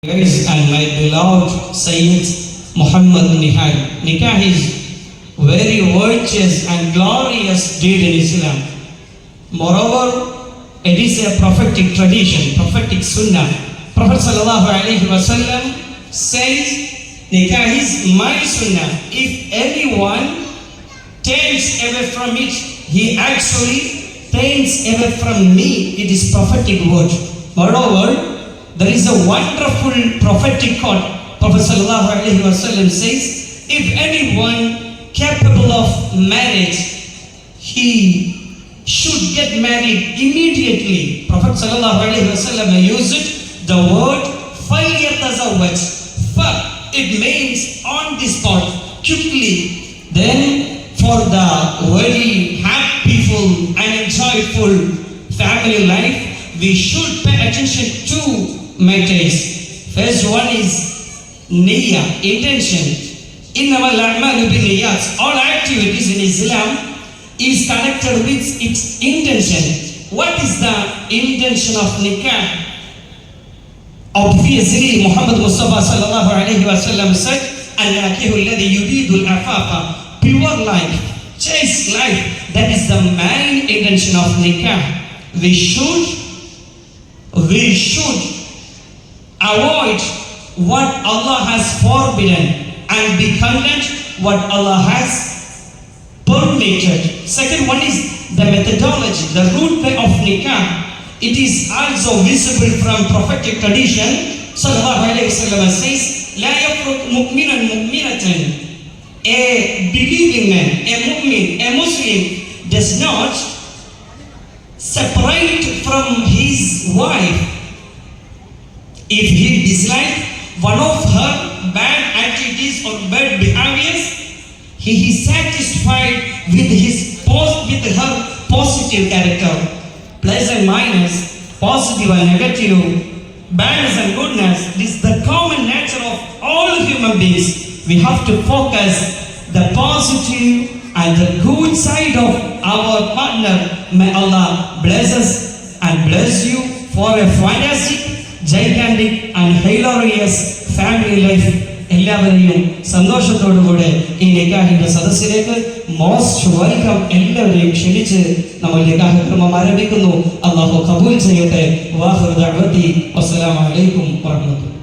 Guys, and my beloved Sayyid Muhammad Nihal. Nikah is very virtuous and glorious deed in Islam. Moreover, it is a prophetic tradition, prophetic sunnah. Prophet sallallahu alaihi wasallam says, Nikah is my sunnah. If anyone turns away from it, he actually turns away from me. It is prophetic word. Moreover, there is a wonderful prophetic quote. Prophet sallallahu alaihi wasallam says, if anyone capable of marriage, he should get married immediately. Prophet sallallahu alaihi wasallam used the word falyatazawwaj. It means on the spot, quickly. Then for the very happy and enjoyable family life, we should pay attention to matters. First one is niyyah, intention. Innamal a'malu binniyat. All activities in Islam is connected with its intention. What is the intention of nikah? Obviously, Muhammad Mustafa sallallahu alaihi wasallam said, "An-nakihu alladhi yuridu al-afafa," pure life, chaste life. That is the main intention of nikah. We should avoid what Allah has forbidden and be content what Allah has permitted. Second one is the methodology, the root way of nikah. It is also visible from prophetic tradition. Sallallahu alaihi wasallam says, "La yafruq mu'minan mu'minatan." A believing man, a mu'min, a Muslim does not separate from his wife if he dislikes one of her bad activities or bad behaviors. He is satisfied with her positive character. Plus and minus, positive and negative, badness and goodness. This is the common nature of all human beings. We have to focus the positive and the good side of our partner. May Allah bless us and bless you for a fantastic, gigantic and hilarious family life. എല്ലാവരെയും സന്തോഷത്തോടുകൂടെ ഈ നിക്കാഹിന്റെ സദസ്സിലേക്ക് most welcome എല്ലാവരെയും ക്ഷണിച്ച് നമ്മൾ നിക്കാഹ് ക്രമം ആരംഭിക്കുന്നു. അല്ലാഹു ഖബൂൽ ചെയ്യട്ടെ. വാഹിറു ദഅവതി വസ്സലാമു അലൈക്കും വറഹ്മത്തുള്ളാഹി.